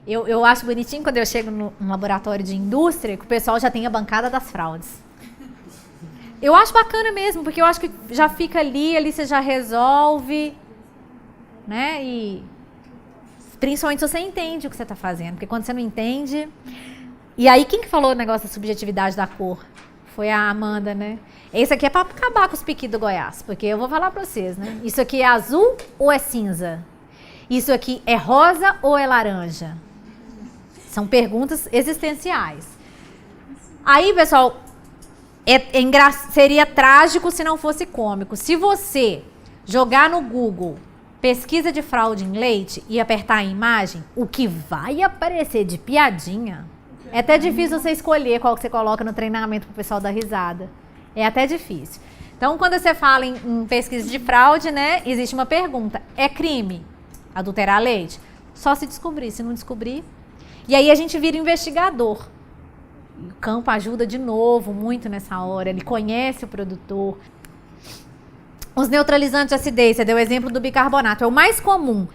Eu acho bonitinho quando eu chego no laboratório de indústria que o pessoal já tem a bancada das fraudes. Eu acho bacana mesmo, porque eu acho que já fica ali você já resolve, né? E principalmente se você entende o que você está fazendo, porque quando você não entende... E aí, quem que falou o negócio da subjetividade da cor? Foi a Amanda, né? Esse aqui é para acabar com os piqui do Goiás, porque eu vou falar para vocês, né? Isso aqui é azul ou é cinza? Isso aqui é rosa ou é laranja? São perguntas existenciais. Aí, pessoal, seria trágico se não fosse cômico. Se você jogar no Google pesquisa de fraude em leite e apertar a imagem, o que vai aparecer de piadinha... É até difícil você escolher qual que você coloca no treinamento para o pessoal dar risada. É até difícil. Então, quando você fala em pesquisa de fraude, né, existe uma pergunta. É crime adulterar leite? Só se descobrir. Se não descobrir... E aí a gente vira investigador. O campo ajuda de novo muito nessa hora. Ele conhece o produtor. Os neutralizantes de acidez, você deu o exemplo do bicarbonato. É o mais comum.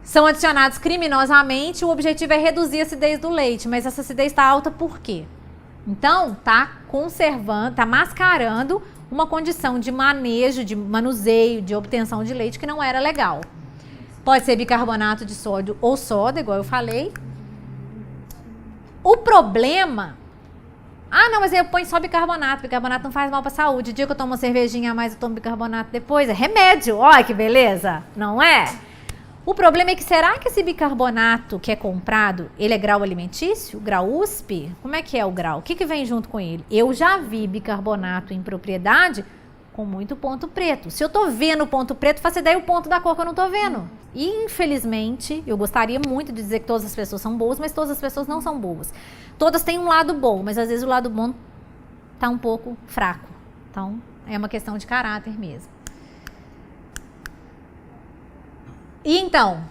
São adicionados criminosamente, o objetivo é reduzir a acidez do leite, mas essa acidez está alta por quê? Então, está conservando, está mascarando uma condição de manejo, de manuseio, de obtenção de leite que não era legal. Pode ser bicarbonato de sódio ou soda, igual eu falei. O problema... Ah, não, mas eu ponho só bicarbonato. Bicarbonato não faz mal para a saúde. O dia que eu tomo uma cervejinha a mais, eu tomo bicarbonato depois. É remédio. Olha que beleza, não é? O problema é que, será que esse bicarbonato que é comprado, ele é grau alimentício? Grau USP? Como é que é o grau? O que vem junto com ele? Eu já vi bicarbonato em propriedade com muito ponto preto. Se eu tô vendo o ponto preto, faço ideia o ponto da cor que eu não tô vendo. E, infelizmente, eu gostaria muito de dizer que todas as pessoas são boas, mas todas as pessoas não são boas. Todas têm um lado bom, mas às vezes o lado bom tá um pouco fraco. Então, é uma questão de caráter mesmo. E então,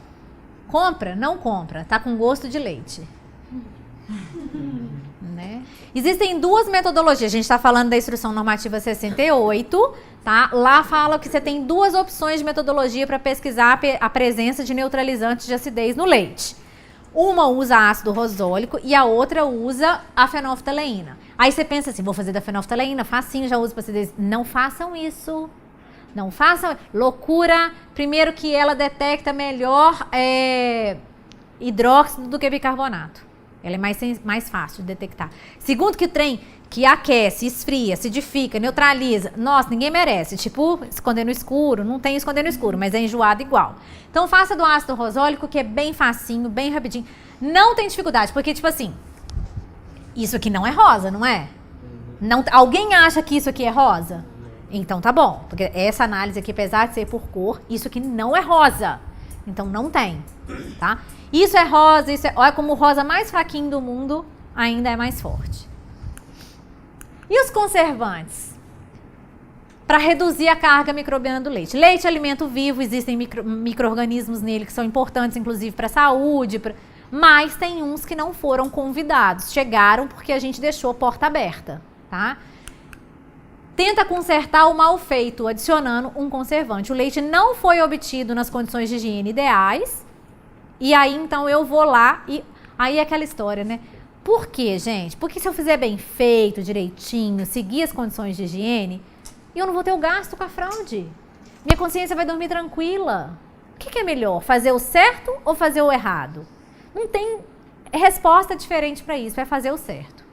compra? Não compra. Tá com gosto de leite. Né? Existem duas metodologias. A gente está falando da Instrução Normativa 68, tá? Lá fala que você tem duas opções de metodologia para pesquisar a presença de neutralizantes de acidez no leite. Uma usa ácido rosólico e a outra usa a fenolftaleína. Aí você pensa assim, vou fazer da fenolftaleína, facinho, já uso para acidez. Não façam isso. Não façam loucura. Primeiro que ela detecta melhor hidróxido do que bicarbonato. Ela é mais fácil de detectar. Segundo que o trem que aquece, esfria, acidifica, neutraliza. Nossa, ninguém merece. Tipo, esconder no escuro. Não tem esconder no escuro, mas é enjoado igual. Então faça do ácido rosólico, que é bem facinho, bem rapidinho. Não tem dificuldade, porque tipo assim, isso aqui não é rosa, não é? Não, alguém acha que isso aqui é rosa? Então tá bom, porque essa análise aqui, apesar de ser por cor, isso aqui não é rosa. Então não tem, tá? Isso é rosa, olha como o rosa mais fraquinho do mundo ainda é mais forte. E os conservantes? Para reduzir a carga microbiana do leite. Leite é alimento vivo, existem micro-organismos nele que são importantes, inclusive para a saúde, mas tem uns que não foram convidados. Chegaram porque a gente deixou a porta aberta, tá? Tenta consertar o mal feito, adicionando um conservante. O leite não foi obtido nas condições de higiene ideais. E aí, então, eu vou lá e... Aí é aquela história, né? Por quê, gente? Porque se eu fizer bem feito, direitinho, seguir as condições de higiene, eu não vou ter o gasto com a fraude. Minha consciência vai dormir tranquila. O que é melhor? Fazer o certo ou fazer o errado? Não tem resposta diferente para isso. É fazer o certo.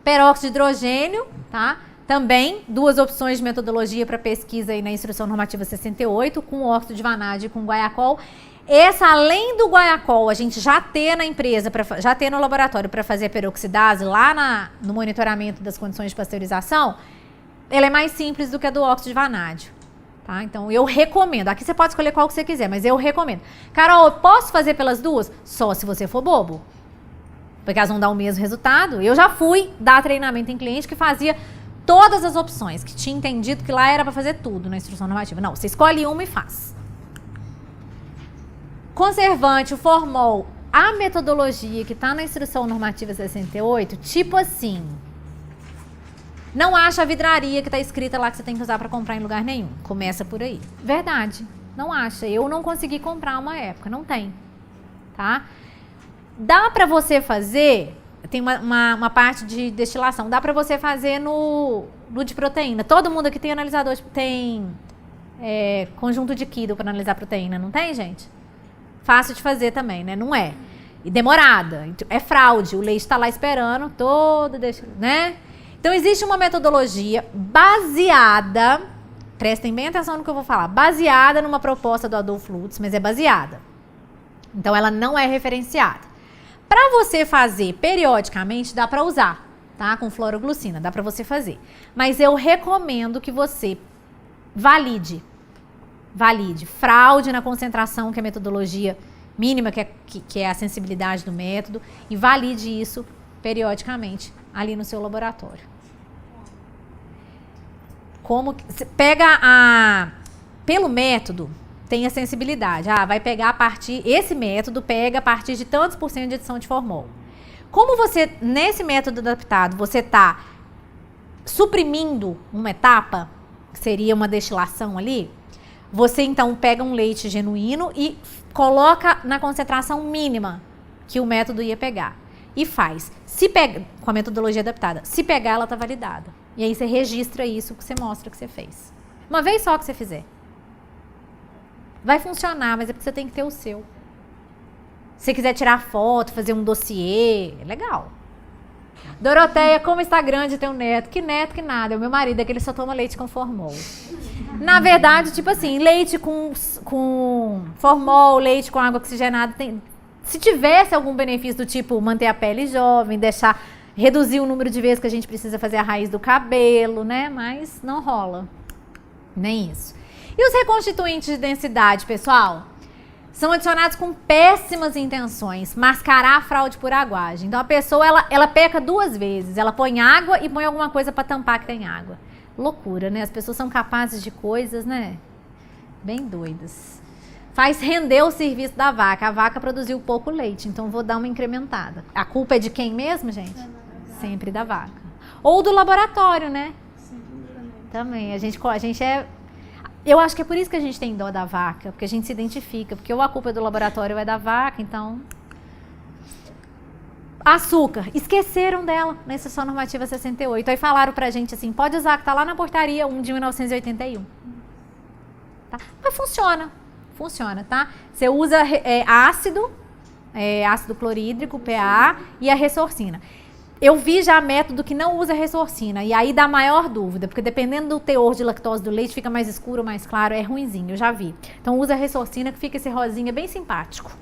Peróxido de hidrogênio, tá? Também duas opções de metodologia para pesquisa aí na Instrução Normativa 68, com óxido de vanádio e com guaiacol. Essa, além do guaiacol, a gente já ter na empresa, já ter no laboratório para fazer a peroxidase lá no monitoramento das condições de pasteurização, ela é mais simples do que a do óxido de vanádio. Tá? Então, eu recomendo. Aqui você pode escolher qual que você quiser, mas eu recomendo. Carol, eu posso fazer pelas duas? Só se você for bobo. Porque elas vão dar o mesmo resultado. Eu já fui dar treinamento em cliente que fazia todas as opções, que tinha entendido que lá era para fazer tudo na Instrução Normativa. Não, você escolhe uma e faz. Conservante, o formol, a metodologia que está na Instrução Normativa 68, tipo assim, não acha a vidraria que está escrita lá que você tem que usar para comprar em lugar nenhum. Começa por aí. Verdade, não acha. Eu não consegui comprar uma época, não tem. tá? Dá pra você fazer, tem uma parte de destilação, dá pra você fazer no de proteína. Todo mundo aqui tem analisador, tem conjunto de Kido para analisar proteína, não tem, gente? Fácil de fazer também, né? Não é. E demorada. É fraude. O leite está lá esperando todo, né? Então, existe uma metodologia baseada, prestem bem atenção no que eu vou falar, baseada numa proposta do Adolf Lutz, mas é baseada. Então, ela não é referenciada. Para você fazer periodicamente, dá para usar, tá? Com fluoroglucina, dá para você fazer. Mas eu recomendo que você valide fraude na concentração, que é a metodologia mínima, que é a sensibilidade do método, e valide isso periodicamente ali no seu laboratório. Como pelo método tem a sensibilidade. Vai pegar a partir, esse método pega a partir de tantos % de adição de formol. Como você, nesse método adaptado, você está suprimindo uma etapa, que seria uma destilação ali, você então pega um leite genuíno e coloca na concentração mínima que o método ia pegar. E faz. Se pega, com a metodologia adaptada, se pegar, ela está validada. E aí você registra isso que você mostra que você fez. Uma vez só que você fizer. Vai funcionar, mas é porque você tem que ter o seu. Se você quiser tirar foto, fazer um dossiê, é legal. Doroteia, como está grande teu neto? Que neto que nada. É o meu marido, é que ele só toma leite com formol. Na verdade, tipo assim, leite com formol, leite com água oxigenada, se tivesse algum benefício do tipo manter a pele jovem, reduzir o número de vezes que a gente precisa fazer a raiz do cabelo, né? Mas não rola. Nem isso. E os reconstituintes de densidade, pessoal? São adicionados com péssimas intenções, mascarar a fraude por aguagem. Então a pessoa, ela peca 2 vezes, ela põe água e põe alguma coisa para tampar que tem água. Loucura, né? As pessoas são capazes de coisas, né? Bem doidas. Faz render o serviço da vaca. A vaca produziu pouco leite, então vou dar uma incrementada. A culpa é de quem mesmo, gente? Sempre da vaca. Ou do laboratório, né? Também. A gente é... Eu acho que é por isso que a gente tem dó da vaca, porque a gente se identifica, porque ou a culpa é do laboratório ou é da vaca, então... Açúcar, esqueceram dela na Instrução Normativa 68. Aí falaram pra gente assim, pode usar, que tá lá na portaria 1 de 1981. Tá? Mas funciona, tá? Você usa ácido clorídrico, PA, e a ressorcina. Eu vi já método que não usa ressorcina, e aí dá maior dúvida, porque dependendo do teor de lactose do leite, fica mais escuro ou mais claro, é ruinzinho, eu já vi. Então usa ressorcina, que fica esse rosinha bem simpático.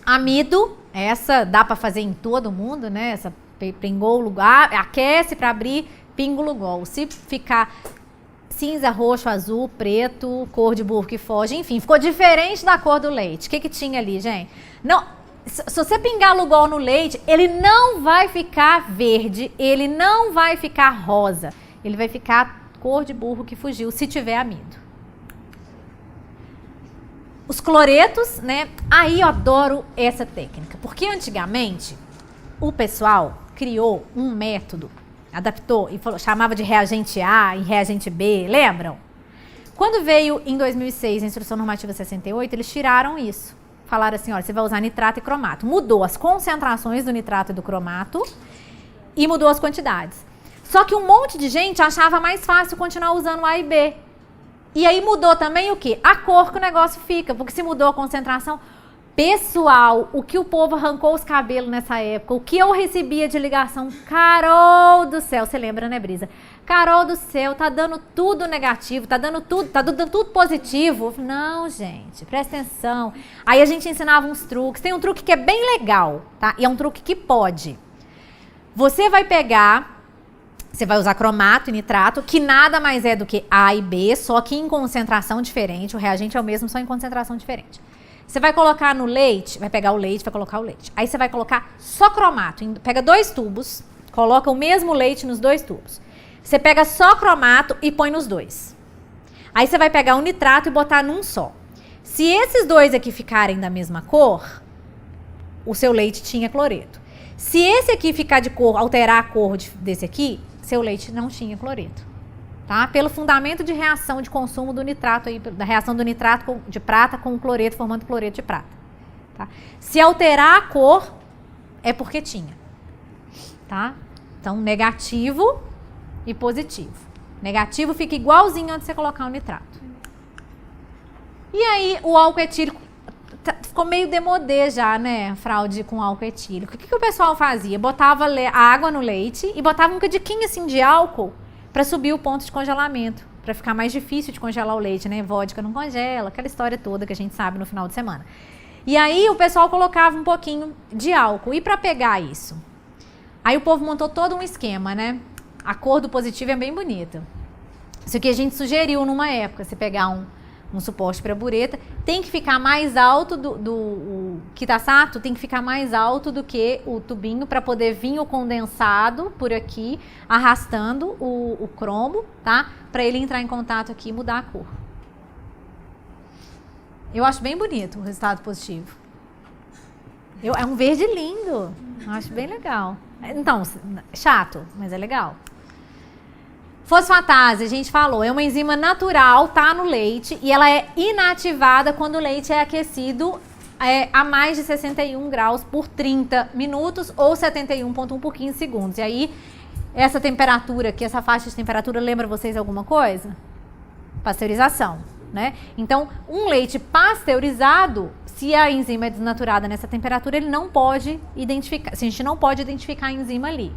Amido, essa dá para fazer em todo mundo, né? Essa pingou o lugar, aquece para abrir, pinga o lugar. Se ficar cinza, roxo, azul, preto, cor de burro que foge, enfim, ficou diferente da cor do leite. O que tinha ali, gente? Não, se você pingar Lugol no leite, ele não vai ficar verde, ele não vai ficar rosa, ele vai ficar cor de burro que fugiu, se tiver amido. Os cloretos, né? Aí eu adoro essa técnica, porque antigamente o pessoal criou um método, adaptou e chamava de reagente A e reagente B, lembram? Quando veio em 2006 a Instrução Normativa 68, eles tiraram isso. Falaram assim, olha, você vai usar nitrato e cromato. Mudou as concentrações do nitrato e do cromato e mudou as quantidades. Só que um monte de gente achava mais fácil continuar usando A e B. E aí mudou também o quê? A cor que o negócio fica, porque se mudou a concentração... Pessoal, o que o povo arrancou os cabelos nessa época, o que eu recebia de ligação, Carol do céu, você lembra, né, Brisa? Carol do céu, tá dando tudo negativo, tá dando tudo positivo. Não, gente, presta atenção. Aí a gente ensinava uns truques, tem um truque que é bem legal, tá? E é um truque que pode. Você vai usar cromato e nitrato, que nada mais é do que A e B, só que em concentração diferente, o reagente é o mesmo, só em concentração diferente. Você vai colocar no leite, vai pegar o leite, vai colocar o leite. Aí você vai colocar só cromato. Pega 2 tubos, coloca o mesmo leite nos 2 tubos. Você pega só cromato e põe nos 2. Aí você vai pegar o nitrato e botar num só. Se esses 2 aqui ficarem da mesma cor, o seu leite tinha cloreto. Se esse aqui ficar de cor, alterar a cor desse aqui, seu leite não tinha cloreto. tá? Pelo fundamento de reação de consumo do nitrato, aí, da reação do nitrato de prata com o cloreto, formando cloreto de prata. Tá? Se alterar a cor, é porque tinha. Tá? Então, negativo e positivo. Negativo fica igualzinho onde você colocar o nitrato. E aí, o álcool etílico ficou meio demodê já, né? Fraude com álcool etílico. O que o pessoal fazia? Botava a água no leite e botava um cadiquinho assim de álcool para subir o ponto de congelamento, para ficar mais difícil de congelar o leite, né? Vodka não congela, aquela história toda que a gente sabe no final de semana. E aí o pessoal colocava um pouquinho de álcool. E para pegar isso? Aí o povo montou todo um esquema, né? A cor do positivo é bem bonita. Isso que a gente sugeriu numa época, você pegar um suporte para bureta, tem que ficar mais alto o kitasato tem que ficar mais alto do que o tubinho para poder vir o condensado por aqui, arrastando o cromo, tá? Para ele entrar em contato aqui e mudar a cor. Eu acho bem bonito o resultado positivo. É um verde lindo. Eu acho bem legal. Então, chato, mas é legal. Fosfatase, a gente falou, é uma enzima natural, tá no leite, e ela é inativada quando o leite é aquecido a mais de 61 graus por 30 minutos ou 71,1 por 15 segundos. E aí, essa temperatura aqui, essa faixa de temperatura, lembra vocês alguma coisa? Pasteurização, né? Então, um leite pasteurizado, se a enzima é desnaturada nessa temperatura, ele não pode identificar, a gente não pode identificar a enzima ali.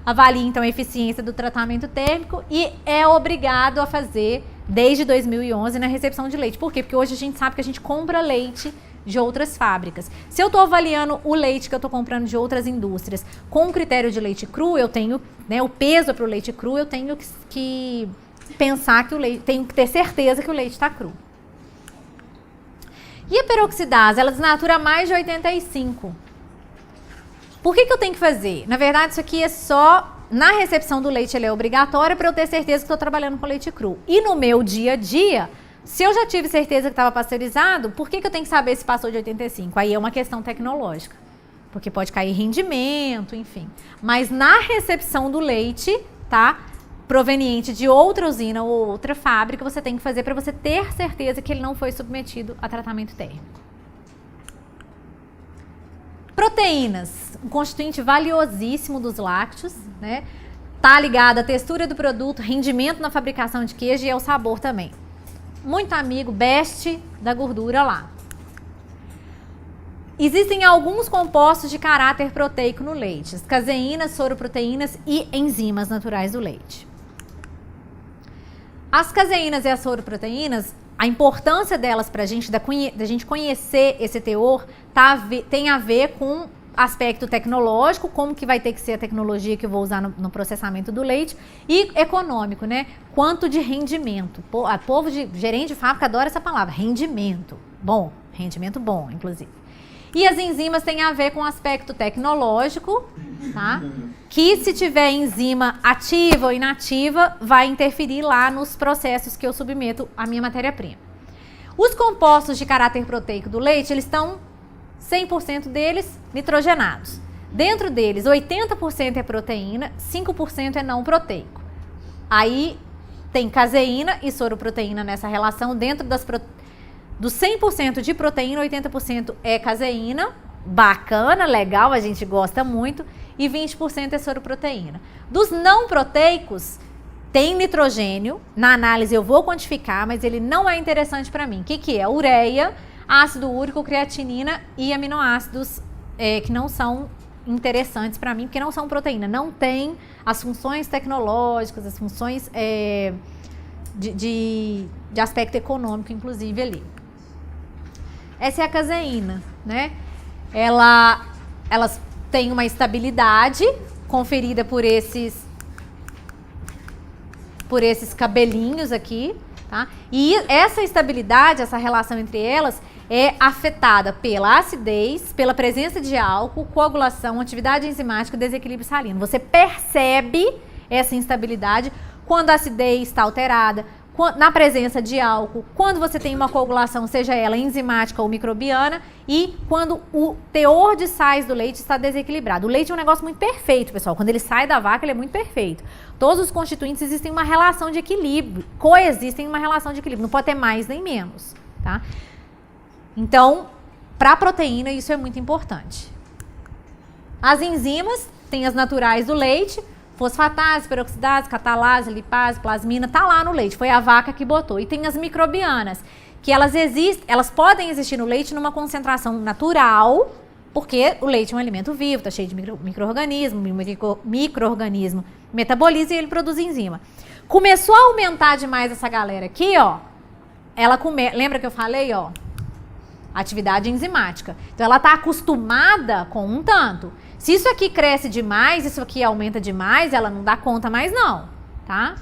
Avalie, então, a eficiência do tratamento térmico e é obrigado a fazer desde 2011 na recepção de leite. Por quê? Porque hoje a gente sabe que a gente compra leite de outras fábricas. Se eu estou avaliando o leite que eu estou comprando de outras indústrias com o critério de leite cru, eu tenho, né, o peso para o leite cru, eu tenho que pensar que o leite, tenho que ter certeza que o leite está cru. E a peroxidase, ela desnatura mais de 85. Por que eu tenho que fazer? Na verdade, isso aqui é só, na recepção do leite, ele é obrigatório para eu ter certeza que estou trabalhando com leite cru. E no meu dia a dia, se eu já tive certeza que estava pasteurizado, por que eu tenho que saber se passou de 85? Aí é uma questão tecnológica, porque pode cair rendimento, enfim. Mas na recepção do leite, tá? Proveniente de outra usina ou outra fábrica, você tem que fazer para você ter certeza que ele não foi submetido a tratamento térmico. Proteínas, um constituinte valiosíssimo dos lácteos, né? Tá ligado à textura do produto, rendimento na fabricação de queijo e ao sabor também. Muito amigo, best da gordura lá. Existem alguns compostos de caráter proteico no leite, as caseínas, soroproteínas e enzimas naturais do leite. As caseínas e as soroproteínas, a importância delas para a gente, da gente conhecer esse teor, tem a ver com aspecto tecnológico, como que vai ter que ser a tecnologia que eu vou usar no processamento do leite, e econômico, né? Quanto de rendimento. O povo de gerente de fábrica adora essa palavra, rendimento. Bom, rendimento bom, inclusive. E as enzimas têm a ver com o aspecto tecnológico, tá? Que se tiver enzima ativa ou inativa, vai interferir lá nos processos que eu submeto a minha matéria-prima. Os compostos de caráter proteico do leite, eles estão 100% deles nitrogenados. Dentro deles, 80% é proteína, 5% é não proteico. Aí tem caseína e soroproteína nessa relação. Dentro dos 100% de proteína, 80% é caseína, bacana, legal, a gente gosta muito, e 20% é soroproteína. Dos não proteicos, tem nitrogênio, na análise eu vou quantificar, mas ele não é interessante para mim. O que é? Ureia, ácido úrico, creatinina e aminoácidos que não são interessantes para mim, porque não são proteína, não tem as funções tecnológicas, as funções de aspecto econômico, inclusive, ali. Essa é a caseína, né? Elas têm uma estabilidade conferida por esses cabelinhos aqui, tá? E essa estabilidade, essa relação entre elas é afetada pela acidez, pela presença de álcool, coagulação, atividade enzimática e desequilíbrio salino. Você percebe essa instabilidade quando a acidez está alterada, na presença de álcool, quando você tem uma coagulação, seja ela enzimática ou microbiana, e quando o teor de sais do leite está desequilibrado. O leite é um negócio muito perfeito, pessoal. Quando ele sai da vaca, ele é muito perfeito. Todos os constituintes existem uma relação de equilíbrio, coexistem em uma relação de equilíbrio. Não pode ter mais nem menos, tá? Então, para a proteína, isso é muito importante. As enzimas, tem as naturais do leite, fosfatase, peroxidase, catalase, lipase, plasmina, tá lá no leite, foi a vaca que botou. E tem as microbianas, que elas podem existir no leite numa concentração natural, porque o leite é um alimento vivo, tá cheio de micro-organismo, micro-organismo metaboliza e ele produz enzima. Começou a aumentar demais essa galera aqui, ó, lembra que eu falei, ó, atividade enzimática. Então ela tá acostumada com um tanto. Se isso aqui cresce demais, isso aqui aumenta demais, ela não dá conta mais não, tá?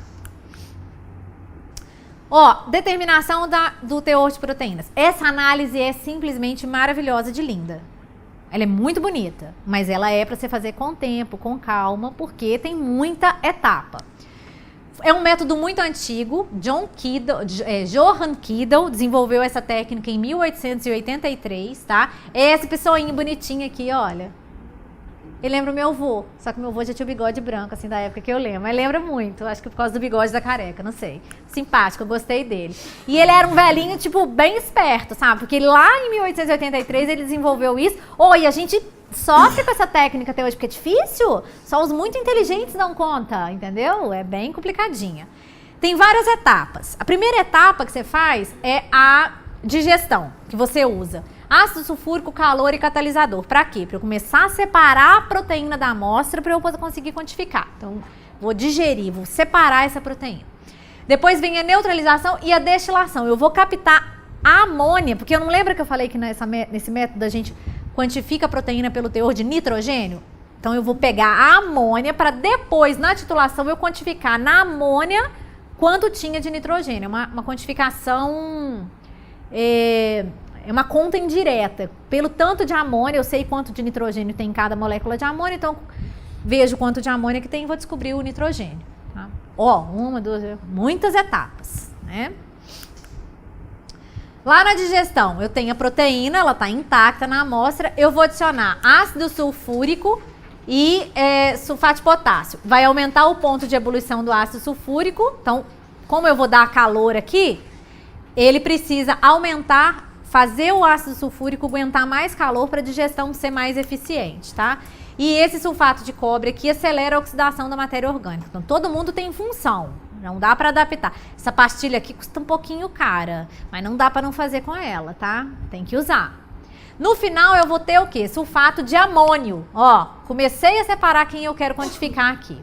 Ó, determinação do teor de proteínas. Essa análise é simplesmente maravilhosa de linda. Ela é muito bonita, mas ela é para você fazer com tempo, com calma, porque tem muita etapa. É um método muito antigo. Johann Kidel desenvolveu essa técnica em 1883, tá? É essa pessoinha bonitinha aqui, olha. Ele lembra o meu avô, só que meu avô já tinha o bigode branco, assim, da época que eu lembro. Mas lembra muito, acho que por causa do bigode da careca, não sei. Simpático, eu gostei dele. E ele era um velhinho, tipo, bem esperto, sabe? Porque lá em 1883 ele desenvolveu isso. E a gente sofre com essa técnica até hoje, porque é difícil. Só os muito inteligentes dão conta, entendeu? É bem complicadinha. Tem várias etapas. A primeira etapa que você faz é a digestão, que você usa. Ácido sulfúrico, calor e catalisador. Para quê? Para eu começar a separar a proteína da amostra para eu conseguir quantificar. Então, vou digerir, vou separar essa proteína. Depois vem a neutralização e a destilação. Eu vou captar a amônia, porque eu não lembro que eu falei que nesse método a gente quantifica a proteína pelo teor de nitrogênio? Então, eu vou pegar a amônia para depois, na titulação, eu quantificar na amônia quanto tinha de nitrogênio. Uma quantificação... É uma conta indireta. Pelo tanto de amônia, eu sei quanto de nitrogênio tem em cada molécula de amônia, então vejo quanto de amônia que tem e vou descobrir o nitrogênio. Tá? Uma, duas, muitas etapas, né? Lá na digestão, eu tenho a proteína, ela está intacta na amostra, eu vou adicionar ácido sulfúrico e sulfato de potássio. Vai aumentar o ponto de ebulição do ácido sulfúrico, então, como eu vou dar calor aqui, ele precisa aumentar, fazer o ácido sulfúrico aguentar mais calor para a digestão ser mais eficiente, tá? E esse sulfato de cobre aqui acelera a oxidação da matéria orgânica. Então, todo mundo tem função, não dá para adaptar. Essa pastilha aqui custa um pouquinho cara, mas não dá para não fazer com ela, tá? Tem que usar. No final, eu vou ter o quê? Sulfato de amônio. Ó, comecei a separar quem eu quero quantificar aqui,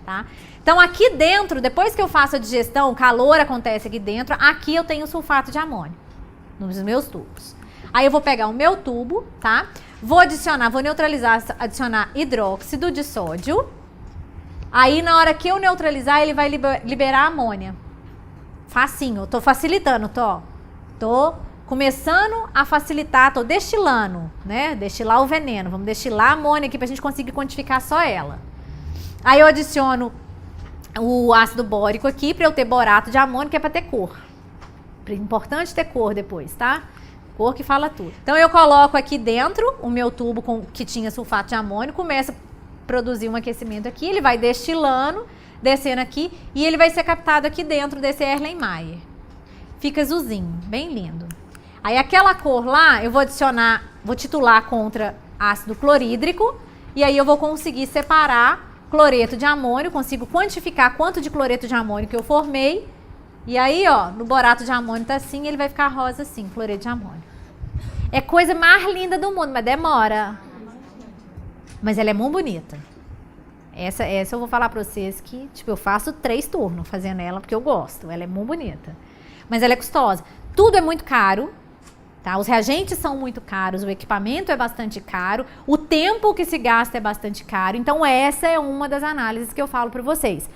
tá? Então, aqui dentro, depois que eu faço a digestão, o calor acontece aqui dentro, aqui eu tenho sulfato de amônio nos meus tubos. Aí eu vou pegar o meu tubo, tá? Vou neutralizar, adicionar hidróxido de sódio. Aí na hora que eu neutralizar, ele vai liberar amônia. Facinho, tô facilitando, tô começando a facilitar, tô destilando, né? Destilar o veneno, vamos destilar a amônia aqui pra gente conseguir quantificar só ela. Aí eu adiciono o ácido bórico aqui pra eu ter borato de amônio, que é pra ter cor. Importante ter cor depois, tá? Cor que fala tudo. Então eu coloco aqui dentro o meu tubo que tinha sulfato de amônio, começa a produzir um aquecimento aqui, ele vai destilando, descendo aqui e ele vai ser captado aqui dentro desse Erlenmeyer. Fica azulzinho, bem lindo. Aí aquela cor lá, eu vou adicionar, vou titular contra ácido clorídrico e aí eu vou conseguir separar cloreto de amônio, consigo quantificar quanto de cloreto de amônio que eu formei. E aí, ó, no borato de amônio tá assim, ele vai ficar rosa assim, cloreto de amônio. É coisa mais linda do mundo, mas demora. Mas ela é muito bonita. Essa eu vou falar pra vocês que, tipo, eu faço 3 turnos fazendo ela, porque eu gosto. Ela é muito bonita. Mas ela é custosa. Tudo é muito caro, tá? Os reagentes são muito caros, o equipamento é bastante caro, o tempo que se gasta é bastante caro. Então, essa é uma das análises que eu falo pra vocês.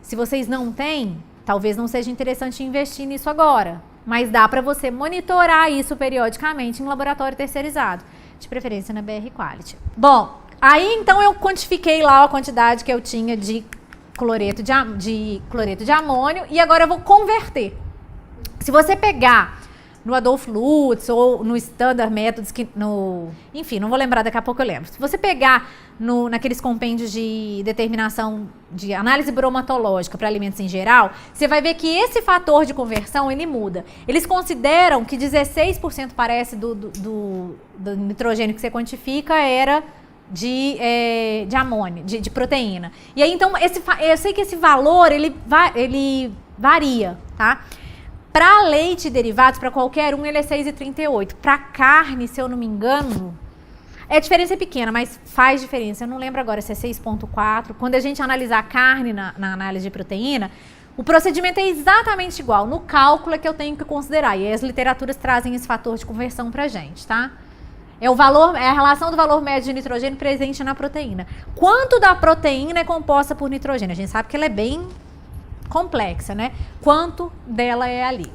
Se vocês não têm... Talvez não seja interessante investir nisso agora, mas dá para você monitorar isso periodicamente em laboratório terceirizado, de preferência na BR Quality. Bom, aí então eu quantifiquei lá a quantidade que eu tinha de cloreto de amônio e agora eu vou converter. Se você pegar no Adolf Lutz ou no Standard Methods, enfim, não vou lembrar, daqui a pouco eu lembro. Se você pegar naqueles compêndios de determinação de análise bromatológica para alimentos em geral, você vai ver que esse fator de conversão, ele muda. Eles consideram que 16% parece do nitrogênio que você quantifica era de amônio, de proteína. E aí, então, eu sei que esse valor, ele varia, tá? Para leite e derivados, para qualquer um, ele é 6,38. Para carne, se eu não me engano, a diferença é pequena, mas faz diferença. Eu não lembro agora se é 6,4. Quando a gente analisar a carne na análise de proteína, o procedimento é exatamente igual. No cálculo é que eu tenho que considerar. E aí as literaturas trazem esse fator de conversão para a gente, tá? É a relação do valor médio de nitrogênio presente na proteína. Quanto da proteína é composta por nitrogênio? A gente sabe que ela é bem complexa, né? Quanto dela é ali.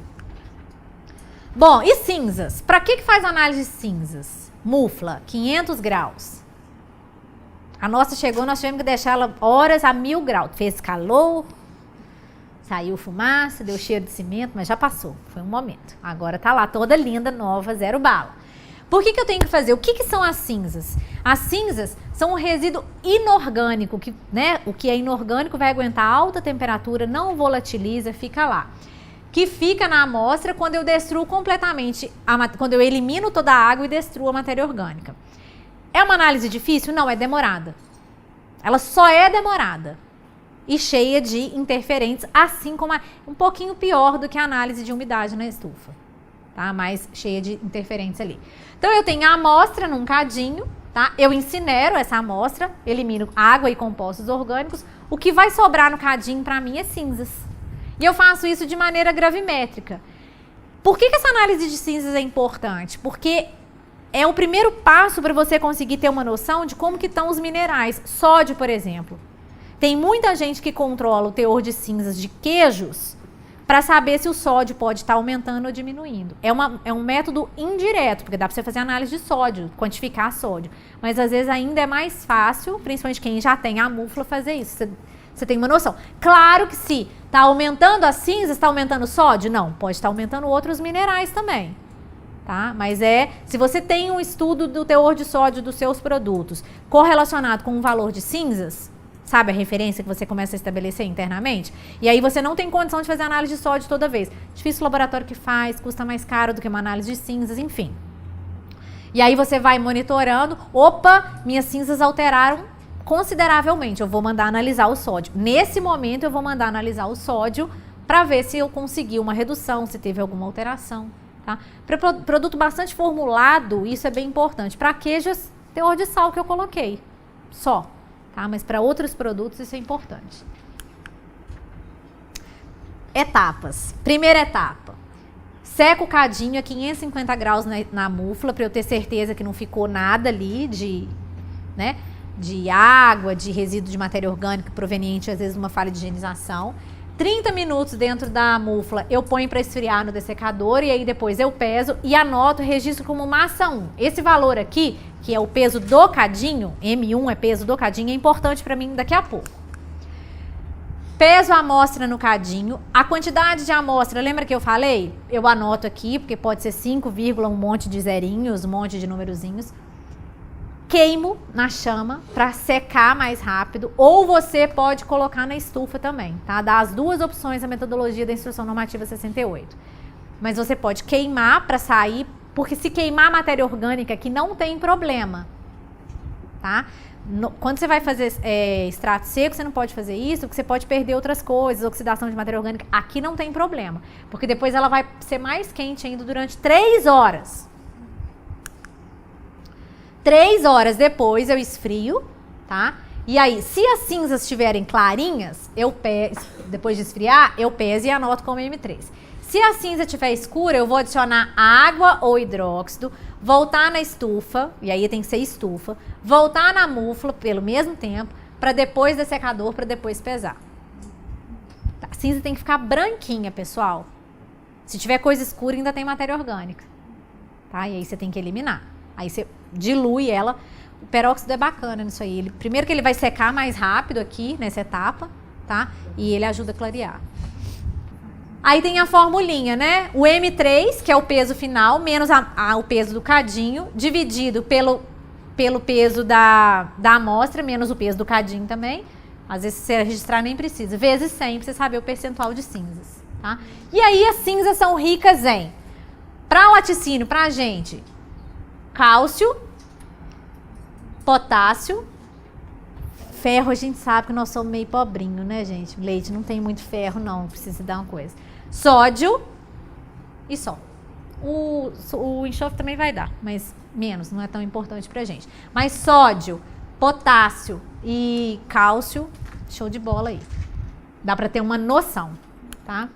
Bom, e cinzas? Para que faz análise de cinzas? Mufla, 500 graus. A nossa chegou, nós tivemos que deixar ela horas a 1000 graus. Fez calor, saiu fumaça, deu cheiro de cimento, mas já passou. Foi um momento. Agora tá lá toda linda, nova, zero bala. Por que eu tenho que fazer? O que são as cinzas? As cinzas são um resíduo inorgânico, o que é inorgânico vai aguentar alta temperatura, não volatiliza, fica lá. Que fica na amostra quando eu destruo completamente, quando eu elimino toda a água e destruo a matéria orgânica. É uma análise difícil? Não, é demorada. Ela só é demorada e cheia de interferentes, assim como um pouquinho pior do que a análise de umidade na estufa, tá? Mas cheia de interferentes ali. Então, eu tenho a amostra num cadinho, tá? Eu incinero essa amostra, elimino água e compostos orgânicos. O que vai sobrar no cadinho, para mim, é cinzas. E eu faço isso de maneira gravimétrica. Por que essa análise de cinzas é importante? Porque é o primeiro passo para você conseguir ter uma noção de como que estão os minerais. Sódio, por exemplo. Tem muita gente que controla o teor de cinzas de queijos para saber se o sódio pode estar aumentando ou diminuindo. É um método indireto, porque dá para você fazer análise de sódio, quantificar sódio. Mas às vezes ainda é mais fácil, principalmente quem já tem a mufla, fazer isso. Você tem uma noção. Claro que se está aumentando as cinzas, está aumentando o sódio? Não, pode estar aumentando outros minerais também. Tá? Mas se você tem um estudo do teor de sódio dos seus produtos correlacionado com o valor de cinzas, sabe a referência que você começa a estabelecer internamente? E aí você não tem condição de fazer análise de sódio toda vez. Difícil o laboratório que faz, custa mais caro do que uma análise de cinzas, enfim. E aí você vai monitorando, opa, minhas cinzas alteraram consideravelmente, eu vou mandar analisar o sódio. Nesse momento eu vou mandar analisar o sódio para ver se eu consegui uma redução, se teve alguma alteração. Tá? Para produto bastante formulado, isso é bem importante. Para queijos, teor de sal que eu coloquei, só. Tá? Mas para outros produtos isso é importante. Etapas. Primeira etapa. Seco o cadinho a 550 graus na mufla para eu ter certeza que não ficou nada ali de água, de resíduo de matéria orgânica proveniente às vezes de uma falha de higienização. 30 minutos dentro da mufla eu ponho para esfriar no dessecador e aí depois eu peso e anoto, registro como massa 1. Esse valor aqui, que é o peso do cadinho, M1 é peso do cadinho, é importante para mim daqui a pouco. Peso a amostra no cadinho, a quantidade de amostra, lembra que eu falei? Eu anoto aqui, porque pode ser 5, um monte de zerinhos, um monte de numerozinhos. Queimo na chama para secar mais rápido, ou você pode colocar na estufa também, tá? Dá as duas opções a metodologia da Instrução Normativa 68. Mas você pode queimar para sair, porque se queimar a matéria orgânica aqui não tem problema, tá? Quando você vai fazer extrato seco, você não pode fazer isso, porque você pode perder outras coisas, oxidação de matéria orgânica. Aqui não tem problema, porque depois ela vai ser mais quente ainda durante 3 horas. 3 horas depois eu esfrio, tá? E aí, se as cinzas estiverem clarinhas, depois de esfriar, eu peso e anoto como M3. Se a cinza estiver escura, eu vou adicionar água ou hidróxido, voltar na estufa, e aí tem que ser estufa, voltar na mufla pelo mesmo tempo, para depois dessecador, para depois pesar. Tá? A cinza tem que ficar branquinha, pessoal. Se tiver coisa escura, ainda tem matéria orgânica. Tá? E aí você tem que eliminar. Aí você dilui ela. O peróxido é bacana nisso aí. Primeiro que ele vai secar mais rápido aqui nessa etapa, tá? E ele ajuda a clarear. Aí tem a formulinha, né? O M3, que é o peso final, menos o peso do cadinho, dividido pelo peso da amostra, menos o peso do cadinho também. Às vezes, se você registrar, nem precisa. Vezes 100, pra você saber o percentual de cinzas, tá? E aí, as cinzas são ricas em, para laticínio, pra gente, cálcio, potássio, ferro. A gente sabe que nós somos meio pobrinho, né, gente? Leite não tem muito ferro, não. Precisa dar uma coisa. Sódio e só. O enxofre também vai dar, mas menos, não é tão importante pra gente. Mas sódio, potássio e cálcio, show de bola aí. Dá pra ter uma noção, tá?